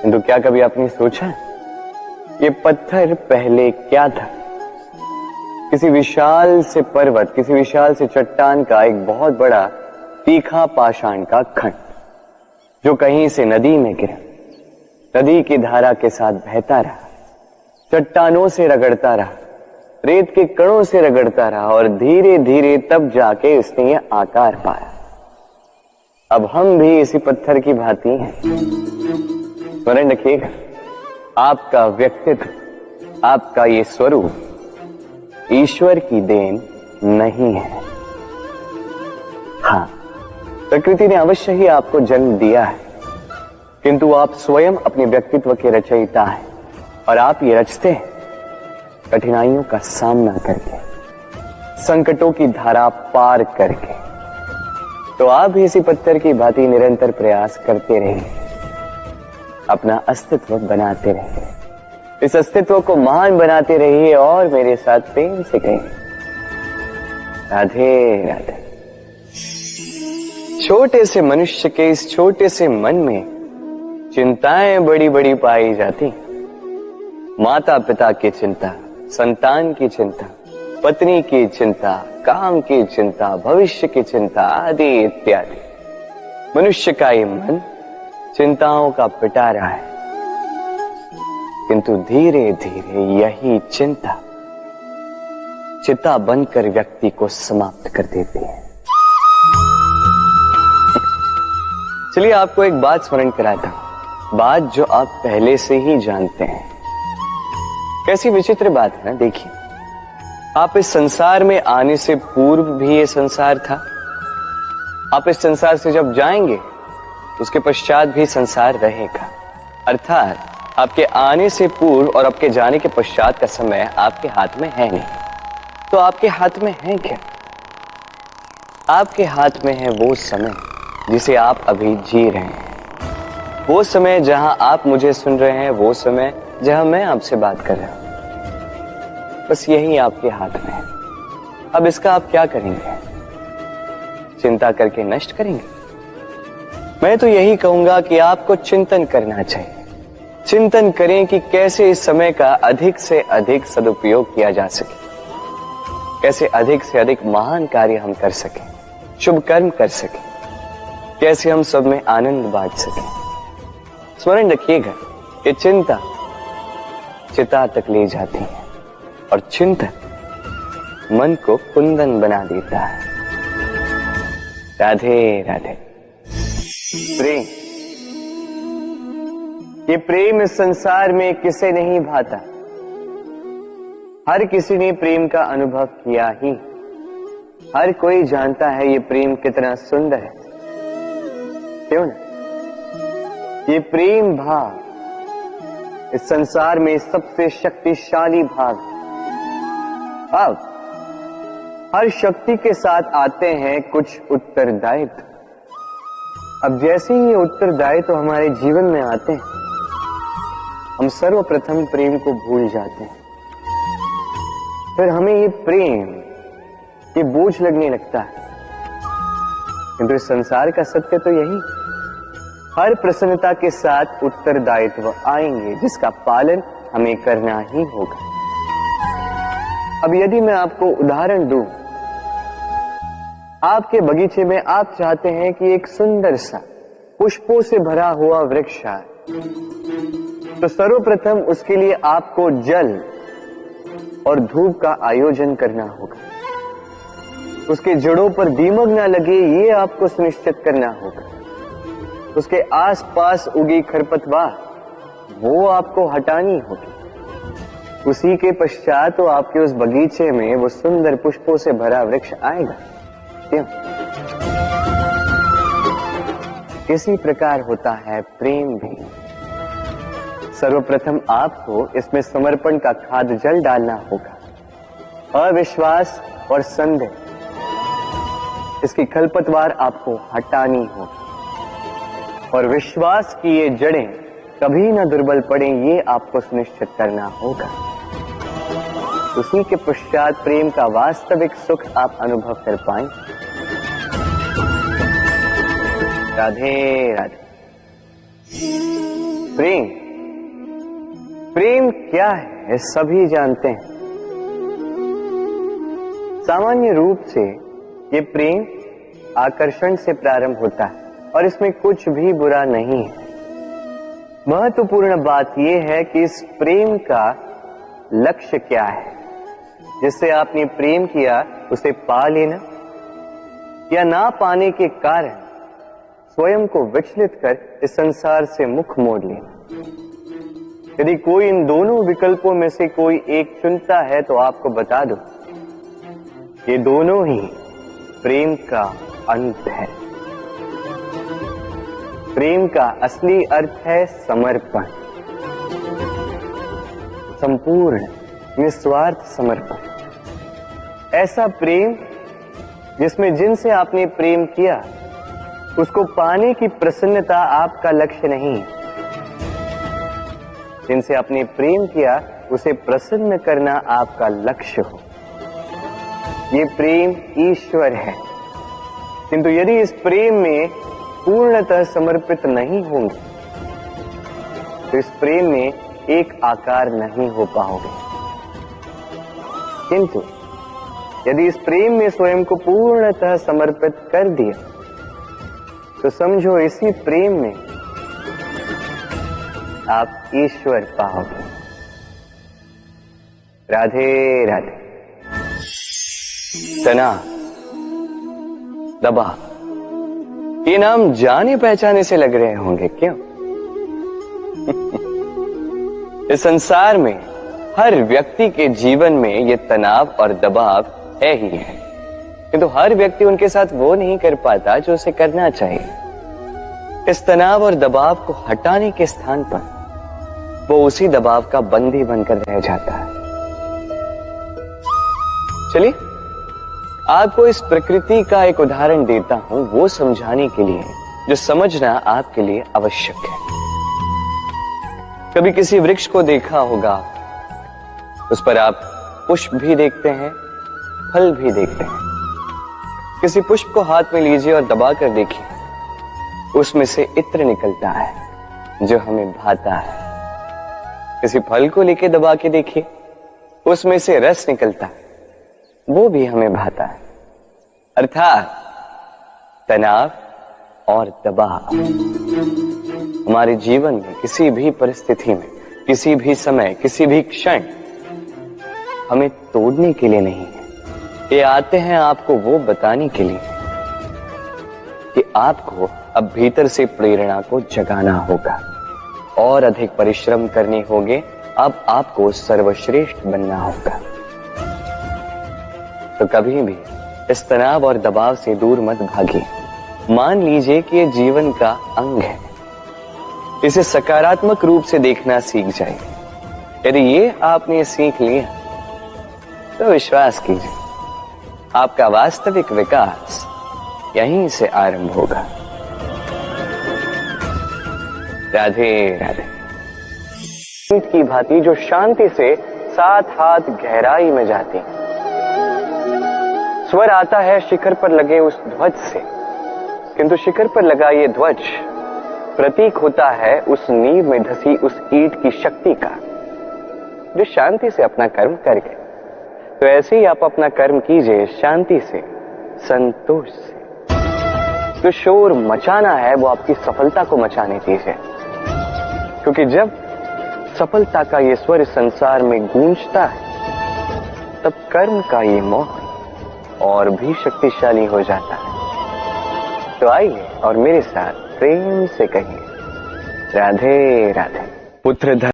किंतु क्या कभी आपने सोचा ये पत्थर पहले क्या था? किसी विशाल से पर्वत, किसी विशाल से चट्टान का एक बहुत बड़ा तीखा पाषाण का खंड, जो कहीं से नदी में गिरा, नदी की धारा के साथ बहता रहा, चट्टानों से रगड़ता रहा, रेत के कणों से रगड़ता रहा और धीरे धीरे तब जाके इसने ये आकार पाया। अब हम भी इसी पत्थर की भांति हैं। स्मरण रखिएगा, आपका व्यक्तित्व, आपका ये स्वरूप ईश्वर की देन नहीं है। हाँ, प्रकृति ने अवश्य ही आपको जन्म दिया है, किंतु आप स्वयं अपने व्यक्तित्व के रचयिता हैं और आप ये रचते हैं कठिनाइयों का सामना करके, संकटों की धारा पार करके। तो आप भी इसी पत्थर की भांति निरंतर प्रयास करते रहिए, अपना अस्तित्व बनाते रहिए, इस अस्तित्व को महान बनाते रहिए और मेरे साथ प्रेम से कहिए राधे राधे। छोटे से मनुष्य के इस छोटे से मन में चिंताएं बड़ी बड़ी पाई जाती। माता पिता की चिंता, संतान की चिंता, पत्नी की चिंता, काम की चिंता, भविष्य की चिंता आदि इत्यादि। मनुष्य का ये मन चिंताओं का पिटारा है, किंतु धीरे धीरे यही चिंता चिता बनकर व्यक्ति को समाप्त कर देती है। चलिए आपको एक बात स्मरण कराता हूं, बात जो आप पहले से ही जानते हैं। कैसी विचित्र बात है ना, देखिए, आप इस संसार में आने से पूर्व भी ये संसार था, आप इस संसार से जब जाएंगे उसके पश्चात भी संसार रहेगा। अर्थात आपके आने से पूर्व और आपके जाने के पश्चात का समय आपके हाथ में है नहीं। तो आपके हाथ में है क्या? आपके हाथ में है वो समय जिसे आप अभी जी रहे हैं, वो समय जहां आप मुझे सुन रहे हैं, वो समय जहां मैं आपसे बात कर रहा हूं। बस यही आपके हाथ में है। अब इसका आप क्या करेंगे? चिंता करके नष्ट करेंगे? मैं तो यही कहूंगा कि आपको चिंतन करना चाहिए। चिंतन करें कि कैसे इस समय का अधिक से अधिक सदुपयोग किया जा सके, कैसे अधिक से अधिक महान कार्य हम कर सकें, शुभ कर्म कर सकें, कैसे हम सब में आनंद बांट सकें। स्मरण रखिएगा, ये चिंता चिता तक ले जाती है और चिंतन मन को कुंदन बना देता है। राधे राधे। प्रेम, ये प्रेम इस संसार में किसे नहीं भाता। हर किसी ने प्रेम का अनुभव किया ही। हर कोई जानता है ये प्रेम कितना सुंदर है, क्यों ना? ये प्रेम भाव इस संसार में सबसे शक्तिशाली भाव है। अब हर शक्ति के साथ आते हैं कुछ उत्तरदायित्व। अब जैसे ही ये उत्तरदायित्व हमारे जीवन में आते हैं, हम सर्वप्रथम प्रेम को भूल जाते हैं। फिर हमें ये प्रेम, ये बोझ लगने लगता है। किंतु इस संसार का सत्य तो यही, हर प्रसन्नता के साथ उत्तरदायित्व आएंगे जिसका पालन हमें करना ही होगा। अब यदि मैं आपको उदाहरण दूं, आपके बगीचे में आप चाहते हैं कि एक सुंदर सा पुष्पों से भरा हुआ वृक्ष आए, तो सर्वप्रथम उसके लिए आपको जल और धूप का आयोजन करना होगा। उसके जड़ों पर दीमक ना लगे, ये आपको सुनिश्चित करना होगा। उसके आसपास उगी खरपतवार, वो आपको हटानी होगी। उसी के पश्चात तो आपके उस बगीचे में वो सुंदर पुष्पों से भरा वृक्ष आएगा। क्यों? इसी प्रकार होता है प्रेम भी। सर्वप्रथम आपको इसमें समर्पण का खाद जल डालना होगा। अविश्वास और संदेह, इसकी खरपतवार आपको हटानी होगी और विश्वास की ये जड़ें कभी ना दुर्बल पड़े, ये आपको सुनिश्चित करना होगा। उसी के पश्चात प्रेम का वास्तविक सुख आप अनुभव कर पाएंगे। राधे राधे। प्रेम प्रेम क्या है सभी जानते हैं। सामान्य रूप से ये प्रेम आकर्षण से प्रारंभ होता है और इसमें कुछ भी बुरा नहीं है। महत्वपूर्ण बात यह है कि इस प्रेम का लक्ष्य क्या है। जिससे आपने प्रेम किया उसे पा लेना या ना पाने के कारण स्वयं को विचलित कर इस संसार से मुख मोड़ लेना। यदि कोई इन दोनों विकल्पों में से कोई एक चुनता है तो आपको बता दो, ये दोनों ही प्रेम का अंत है। प्रेम का असली अर्थ है समर्पण, संपूर्ण निस्वार्थ समर्पण। ऐसा प्रेम जिसमें जिनसे आपने प्रेम किया उसको पाने की प्रसन्नता आपका लक्ष्य नहीं। जिनसे आपने प्रेम किया उसे प्रसन्न करना आपका लक्ष्य हो। ये प्रेम ईश्वर है, किंतु यदि इस प्रेम में पूर्णतः समर्पित नहीं होंगे तो इस प्रेम में एक आकार नहीं हो पाओगे। किंतु यदि इस प्रेम में स्वयं को पूर्णतः समर्पित कर दिया तो समझो इसी प्रेम में आप ईश्वर पाओगे। राधे राधे। तनाव, दबाव, ये नाम जाने पहचाने से लग रहे होंगे, क्यों? इस संसार में हर व्यक्ति के जीवन में ये तनाव और दबाव है ही है, किंतु हर व्यक्ति उनके साथ वो नहीं कर पाता जो उसे करना चाहिए। इस तनाव और दबाव को हटाने के स्थान पर वो उसी दबाव का बंदी बनकर रह जाता है। चलिए आपको इस प्रकृति का एक उदाहरण देता हूं, वो समझाने के लिए जो समझना आपके लिए आवश्यक है। कभी किसी वृक्ष को देखा होगा, उस पर आप पुष्प भी देखते हैं, फल भी देखते हैं। किसी पुष्प को हाथ में लीजिए और दबा कर देखिए, उसमें से इत्र निकलता है जो हमें भाता है। किसी फल को लेके दबा के देखिए, उसमें से रस निकलता है, वो भी हमें भाता है। अर्थात तनाव और दबाव हमारे जीवन में किसी भी परिस्थिति में, किसी भी समय, किसी भी क्षण हमें तोड़ने के लिए नहीं है। ये आते हैं आपको वो बताने के लिए कि आपको अब भीतर से प्रेरणा को जगाना होगा और अधिक परिश्रम करने होंगे। अब आपको सर्वश्रेष्ठ बनना होगा। तो कभी भी इस तनाव और दबाव से दूर मत भागिए। मान लीजिए कि ये जीवन का अंग है, इसे सकारात्मक रूप से देखना सीख जाइए। यदि ये आपने सीख लिया तो विश्वास कीजिए आपका वास्तविक विकास यहीं से आरंभ होगा। राधे राधे। ईंट की भांति जो शांति से 7 हाथ गहराई में जाती, स्वर आता है शिखर पर लगे उस ध्वज से, किंतु शिखर पर लगा ये ध्वज प्रतीक होता है उस नींव में धसी उस ईंट की शक्ति का, जो शांति से अपना कर्म कर गए। तो ऐसे ही आप अपना कर्म कीजिए, शांति से, संतोष से। जो शोर मचाना है वो आपकी सफलता को मचाने दीजिए, क्योंकि जब सफलता का ये स्वर संसार में गूंजता है तब कर्म का ये मोह और भी शक्तिशाली हो जाता है। तो आइए और मेरे साथ प्रेम से कहिए, राधे राधे। पुत्र